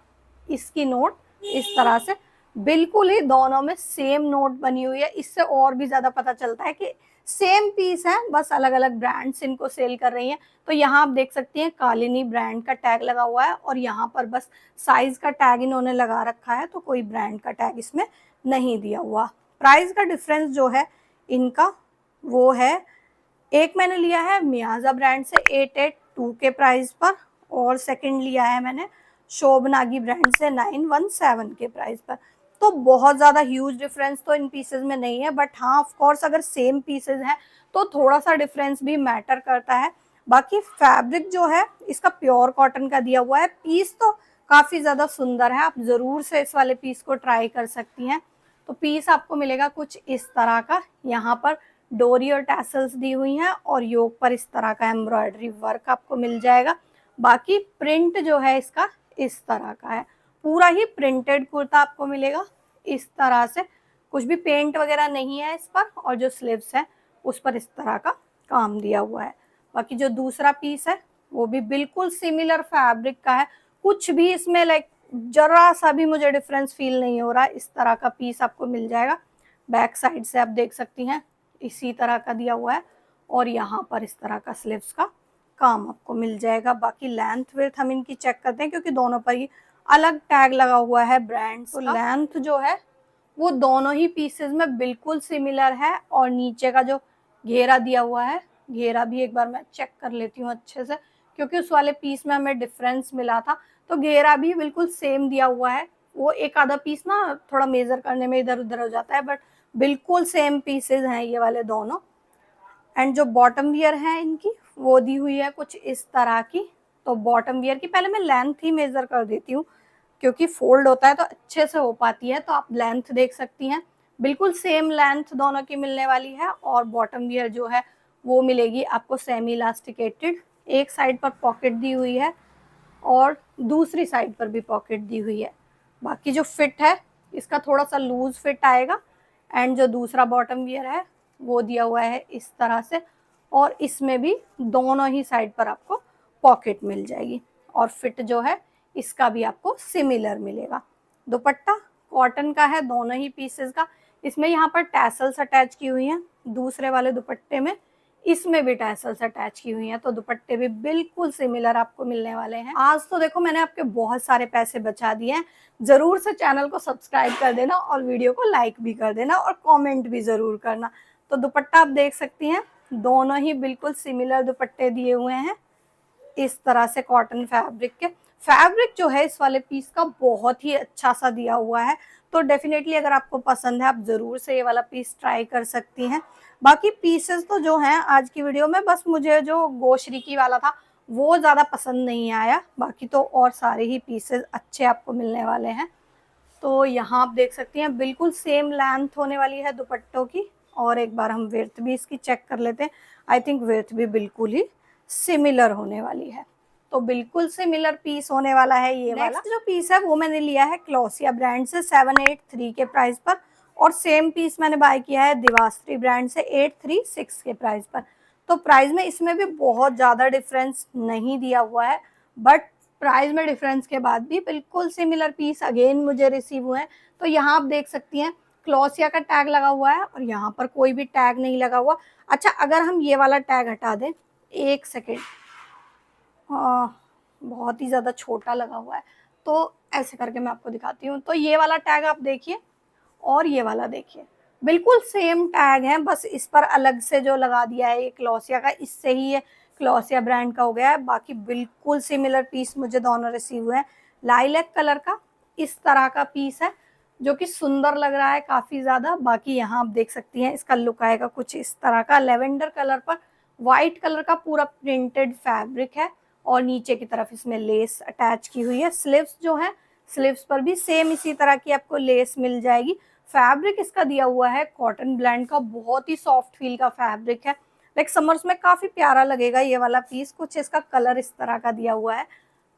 इसकी नोट इस तरह से बिल्कुल ही दोनों में सेम नोट बनी हुई है। इससे और भी ज्यादा पता चलता है कि सेम पीस है, बस अलग अलग ब्रांड्स इनको सेल कर रही हैं। तो यहाँ आप देख सकती हैं कालिनी ब्रांड का टैग लगा हुआ है और यहाँ पर बस साइज का टैग इन्होंने लगा रखा है, तो कोई ब्रांड का टैग इसमें नहीं दिया हुआ। प्राइस का डिफरेंस जो है इनका वो है, एक मैंने लिया है मियाजा ब्रांड से 882 के प्राइस पर, और सेकंड लिया है मैंने शोभनागी ब्रांड से 917 के प्राइस पर। तो बहुत ज़्यादा ह्यूज डिफरेंस तो इन पीसेज में नहीं है, बट हाँ ऑफ कोर्स अगर सेम पीसेज हैं तो थोड़ा सा डिफरेंस भी मैटर करता है। बाकी फैब्रिक जो है इसका प्योर कॉटन का दिया हुआ है। पीस तो काफ़ी ज़्यादा सुंदर है, आप ज़रूर से इस वाले पीस को ट्राई कर सकती हैं। तो पीस आपको मिलेगा कुछ इस तरह का, यहाँ पर डोरी और टैसल्स दी हुई हैं और योक पर इस तरह का एम्ब्रॉयडरी वर्क आपको मिल जाएगा। बाकी प्रिंट जो है इसका इस तरह का है, पूरा ही प्रिंटेड कुर्ता आपको मिलेगा इस तरह से, कुछ भी पेंट वगैरह नहीं है इस पर। और जो स्लीव्स है उस पर इस तरह का काम दिया हुआ है। बाकी जो दूसरा पीस है वो भी बिल्कुल सिमिलर फैब्रिक का है, कुछ भी इसमें लाइक जरा सा भी मुझे डिफरेंस फील नहीं हो रहा। इस तरह का पीस आपको मिल जाएगा। बैक साइड से आप देख सकती हैं इसी तरह का दिया हुआ है और यहाँ पर इस तरह का स्लीव्स का काम आपको मिल जाएगा। बाकी लेंथ विड्थ हम इनकी चेक करते हैं क्योंकि दोनों पर ही अलग टैग लगा हुआ है ब्रांड्स का। तो लेंथ जो है वो दोनों ही पीसेस में बिल्कुल सिमिलर है। और नीचे का जो घेरा दिया हुआ है, घेरा भी एक बार मैं चेक कर लेती हूँ अच्छे से क्योंकि उस वाले पीस में हमें डिफरेंस मिला था। तो घेरा भी बिल्कुल सेम दिया हुआ है। वो एक आधा पीस ना थोड़ा मेजर करने में इधर उधर हो जाता है, बट बिल्कुल सेम पीसेज हैं ये वाले दोनों। एंड जो बॉटम वियर है इनकी वो दी हुई है कुछ इस तरह की। तो बॉटम वियर की पहले मैं लेंथ ही मेजर कर देती हूँ क्योंकि फोल्ड होता है तो अच्छे से हो पाती है। तो आप लेंथ देख सकती हैं, बिल्कुल सेम लेंथ दोनों की मिलने वाली है। और बॉटम वियर जो है वो मिलेगी आपको सेमी इलास्टिकेटेड, एक साइड पर पॉकेट दी हुई है और दूसरी साइड पर भी पॉकेट दी हुई है। बाकी जो फिट है इसका थोड़ा सा लूज फिट आएगा। एंड जो दूसरा बॉटम वियर है वो दिया हुआ है इस तरह से, और इसमें भी दोनों ही साइड पर आपको पॉकेट मिल जाएगी। और फिट जो है इसका भी आपको सिमिलर मिलेगा। दुपट्टा कॉटन का है दोनों ही पीसेस का। इसमें यहाँ पर टैसल्स अटैच की हुई हैं, दूसरे वाले दुपट्टे में इसमें भी टैसल्स अटैच की हुई हैं। तो दुपट्टे भी बिल्कुल सिमिलर आपको मिलने वाले हैं। आज तो देखो मैंने आपके बहुत सारे पैसे बचा दिए हैं। जरूर से चैनल को सब्सक्राइब कर देना और वीडियो को लाइक भी कर देना और कमेंट भी जरूर करना। तो दुपट्टा आप देख सकती हैं दोनों ही बिल्कुल सिमिलर दुपट्टे दिए हुए हैं इस तरह से कॉटन फैब्रिक के। फैब्रिक जो है इस वाले पीस का बहुत ही अच्छा सा दिया हुआ है। तो डेफिनेटली अगर आपको पसंद है आप जरूर से ये वाला पीस ट्राई कर सकती हैं। बाकी पीसेस तो जो हैं आज की वीडियो में, बस मुझे जो गोश्री वाला था वो ज़्यादा पसंद नहीं आया। बाकी तो और सारे ही पीसेस अच्छे आपको मिलने वाले हैं। तो यहाँ आप देख सकती हैं बिल्कुल सेम लेंथ होने वाली है दुपट्टों की। और एक बार हम विड्थ भी इसकी चेक कर लेते हैं। आई थिंक विड्थ भी बिल्कुल ही सिमिलर होने वाली है। तो बिल्कुल सिमिलर पीस होने वाला है ये वाला। जो पीस है वो मैंने लिया है क्लॉसिया ब्रांड से 783 के प्राइस पर, और सेम पीस मैंने बाय किया है दिवास्त्री ब्रांड से 836 के प्राइस पर। तो प्राइस में इसमें भी बहुत ज़्यादा डिफरेंस नहीं दिया हुआ है, बट प्राइस में डिफरेंस के बाद भी बिल्कुल सिमिलर पीस अगेन मुझे रिसीव हुए हैं। तो यहाँ आप देख सकती हैं क्लॉसिया का टैग लगा हुआ है और यहाँ पर कोई भी टैग नहीं लगा हुआ। अच्छा, अगर हम ये वाला टैग हटा दें, एक सेकेंड, बहुत ही ज़्यादा छोटा लगा हुआ है, तो ऐसे करके मैं आपको दिखाती हूँ। तो ये वाला टैग आप देखिए और ये वाला देखिए, बिल्कुल सेम टैग है, बस इस पर अलग से जो लगा दिया है ये क्लॉसिया का, इससे ही ये क्लॉसिया ब्रांड का हो गया है। बाकी बिल्कुल सिमिलर पीस मुझे दोनों रिसीव हुए हैं। लाइलैक कलर का इस तरह का पीस है जो कि सुंदर लग रहा है काफ़ी ज़्यादा। बाकी यहाँ आप देख सकती हैं इसका लुक आएगा कुछ इस तरह का। लेवेंडर कलर पर वाइट कलर का पूरा प्रिंटेड फैब्रिक है और नीचे की तरफ इसमें लेस अटैच की हुई है। स्लीव्स जो है, स्लीव्स पर भी सेम इसी तरह की आपको लेस मिल जाएगी। फैब्रिक इसका दिया हुआ है कॉटन ब्लेंड का, बहुत ही सॉफ्ट फील का फैब्रिक है। लाइक समर्स में काफ़ी प्यारा लगेगा ये वाला पीस। कुछ इसका कलर इस तरह का दिया हुआ है।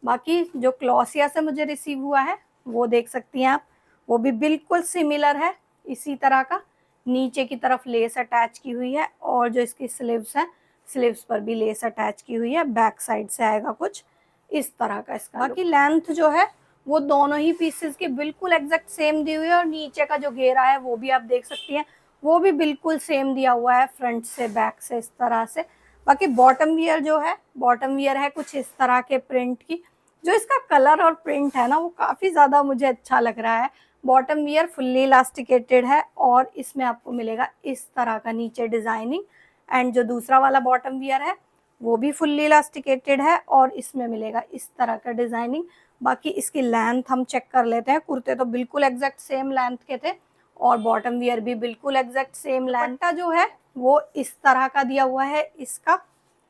बाकी जो क्लॉसिया से मुझे रिसीव हुआ है वो देख सकती हैं आप, वो भी बिल्कुल सिमिलर है इसी तरह का। नीचे की तरफ लेस अटैच की हुई है और जो इसकी स्लीव्स हैं, स्लीव्स पर भी लेस अटैच की हुई है। बैक साइड से आएगा कुछ इस तरह का इसका। बाकी लेंथ जो है वो दोनों ही पीसेस की बिल्कुल एग्जैक्ट सेम दी हुई है और नीचे का जो घेरा है वो भी आप देख सकती हैं, वो भी बिल्कुल सेम दिया हुआ है फ्रंट से बैक से इस तरह से। बाकी बॉटम वियर जो है, बॉटम वियर है कुछ इस तरह के प्रिंट की। जो इसका कलर और प्रिंट है ना वो काफ़ी ज़्यादा मुझे अच्छा लग रहा है। बॉटम वियर फुल्ली इलास्टिकेटेड है और इसमें आपको मिलेगा इस तरह का नीचे डिज़ाइनिंग। एंड जो दूसरा वाला बॉटम वियर है वो भी फुल्ली इलास्टिकेटेड है और इसमें मिलेगा इस तरह का डिज़ाइनिंग। बाकी इसकी लेंथ हम चेक कर लेते हैं। कुर्ते तो बिल्कुल एग्जैक्ट सेम लेंथ के थे और बॉटम वियर भी बिल्कुल एग्जैक्ट सेम लेंथ का जो है वो इस तरह का दिया हुआ है इसका।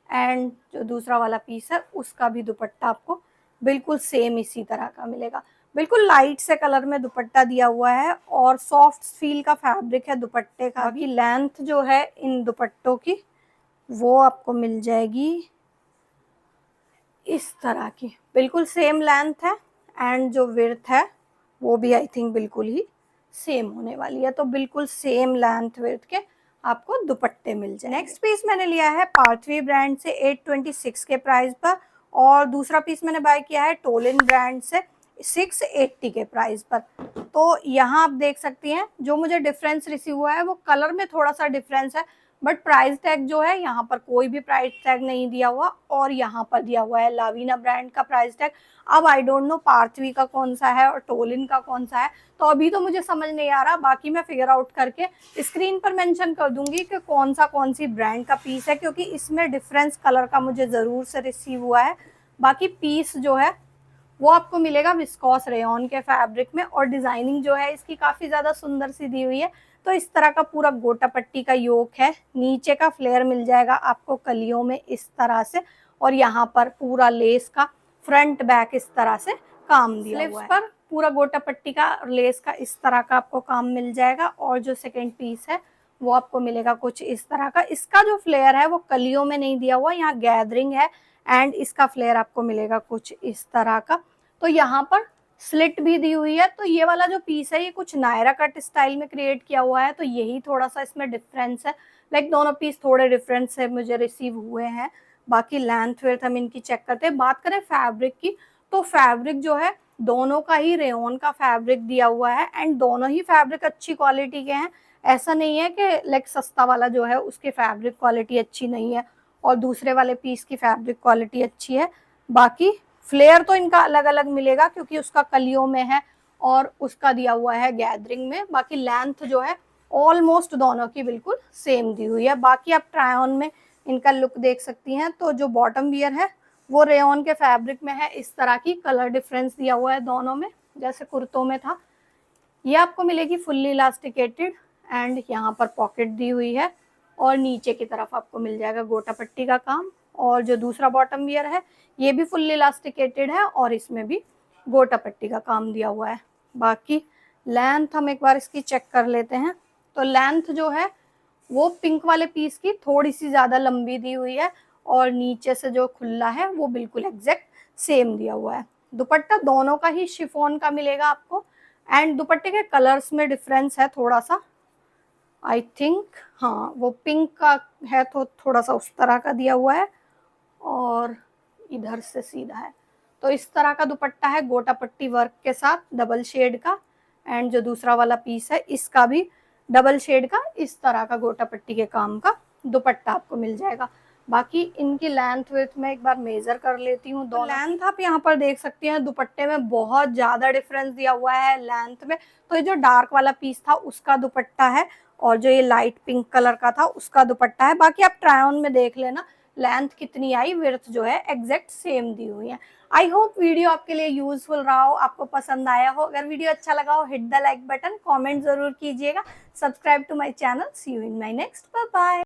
एंड जो दूसरा वाला पीस है उसका भी दुपट्टा आपको बिल्कुल सेम इसी तरह का मिलेगा। बिल्कुल लाइट से कलर में दुपट्टा दिया हुआ है और सॉफ्ट फील का फैब्रिक है दुपट्टे का भी। लेंथ जो है इन दुपट्टों की वो आपको मिल जाएगी इस तरह की, बिल्कुल सेम लेंथ है। एंड जो विड्थ है वो भी आई थिंक बिल्कुल ही सेम होने वाली है। तो बिल्कुल सेम लेंथ विड्थ के आपको दुपट्टे मिल जाए। नेक्स्ट पीस मैंने लिया है पार्थवी ब्रांड से 826 के प्राइस पर और दूसरा पीस मैंने बाय किया है टोलिन ब्रांड से 680 के प्राइस पर। तो यहाँ आप देख सकती हैं जो मुझे डिफरेंस रिसीव हुआ है वो कलर में थोड़ा सा डिफरेंस है, बट प्राइस टैग जो है यहाँ पर कोई भी प्राइस टैग नहीं दिया हुआ और यहाँ पर दिया हुआ है लावीना ब्रांड का प्राइस टैग। अब आई डोंट नो पार्थवी का कौन सा है और टोलिन का कौन सा है, तो अभी तो मुझे समझ नहीं आ रहा। बाकी मैं फिगर आउट करके स्क्रीन पर मेंशन कर दूंगी कि कौन सी ब्रांड का पीस है, क्योंकि इसमें डिफरेंस कलर का मुझे ज़रूर से रिसीव हुआ है। बाकी पीस जो है वो आपको मिलेगा विस्कॉस रेयॉन के फैब्रिक में और डिज़ाइनिंग जो है इसकी काफ़ी ज़्यादा सुंदर सी दी हुई है। तो इस तरह का पूरा गोटा पट्टी का योक है, नीचे का फ्लेयर मिल जाएगा आपको कलियों में इस तरह से और यहाँ पर पूरा लेस का फ्रंट बैक इस तरह से काम दिया हुआ है। पर पूरा गोटा पट्टी का लेस का इस तरह का आपको काम मिल जाएगा और जो सेकेंड पीस है वो आपको मिलेगा कुछ इस तरह का। इसका जो फ्लेयर है वो कलियों में नहीं दिया हुआ, यहाँ गैदरिंग है एंड इसका फ्लेयर आपको मिलेगा कुछ इस तरह का। तो यहाँ पर स्लिट भी दी हुई है। तो ये वाला जो पीस है ये कुछ नायरा कट स्टाइल में क्रिएट किया हुआ है, तो यही थोड़ा सा इसमें डिफरेंस है। लाइक दोनों पीस थोड़े डिफरेंस से मुझे रिसीव हुए हैं। बाकी लेंथ वेथ हम इनकी चेक करते हैं। बात करें फैब्रिक की, तो फैब्रिक जो है दोनों का ही रेयॉन का फैब्रिक दिया हुआ है एंड दोनों ही फैब्रिक अच्छी क्वालिटी के हैं। ऐसा नहीं है कि लाइक सस्ता वाला जो है उसकी फैब्रिक क्वालिटी अच्छी नहीं है और दूसरे वाले पीस की फैब्रिक क्वालिटी अच्छी है। बाकी फ्लेयर तो इनका अलग अलग मिलेगा क्योंकि उसका कलियों में है और उसका दिया हुआ है गैदरिंग में। बाकी लेंथ जो है ऑलमोस्ट दोनों की बिल्कुल सेम दी हुई है। बाकी आप ट्राई ऑन में इनका लुक देख सकती हैं। तो जो बॉटम वियर है वो रेयॉन के फैब्रिक में है, इस तरह की कलर डिफरेंस दिया हुआ है दोनों में जैसे कुर्तों में था। ये आपको मिलेगी फुल्ली इलास्टिकेटेड एंड यहाँ पर पॉकेट दी हुई है और नीचे की तरफ आपको मिल जाएगा गोटा पट्टी का काम। और जो दूसरा बॉटम वियर है ये भी फुल्ली इलास्टिकेटेड है और इसमें भी गोटा पट्टी का काम दिया हुआ है। बाकी लेंथ हम एक बार इसकी चेक कर लेते हैं। तो लेंथ जो है वो पिंक वाले पीस की थोड़ी सी ज़्यादा लंबी दी हुई है और नीचे से जो खुला है वो बिल्कुल एग्जैक्ट सेम दिया हुआ है। दुपट्टा दोनों का ही शिफॉन का मिलेगा आपको एंड दुपट्टे के कलर्स में डिफरेंस है थोड़ा सा, आई थिंक, हाँ वो पिंक का है तो थोड़ा सा उस तरह का दिया हुआ है और इधर से सीधा है। तो इस तरह का दुपट्टा है गोटा पट्टी वर्क के साथ डबल शेड का, एंड जो दूसरा वाला पीस है इसका भी डबल शेड का इस तरह का गोटा पट्टी के काम का दुपट्टा आपको मिल जाएगा। बाकी इनकी लेंथ विड्थ में एक बार मेजर कर लेती हूँ। तो लेंथ आप यहाँ पर देख सकती हैं, दुपट्टे में बहुत ज्यादा डिफरेंस दिया हुआ है लेंथ में। तो ये जो डार्क वाला पीस था उसका दुपट्टा है और जो ये लाइट पिंक कलर का था उसका दुपट्टा है। बाकी आप ट्राई ऑन में देख लेना लेंथ कितनी आई, विड्थ जो है एग्जैक्ट सेम दी हुई है। आई होप वीडियो आपके लिए यूजफुल रहा हो, आपको पसंद आया हो। अगर वीडियो अच्छा लगा हो hit the like button, comment जरूर कीजिएगा, subscribe to my channel. See you in my next, bye bye.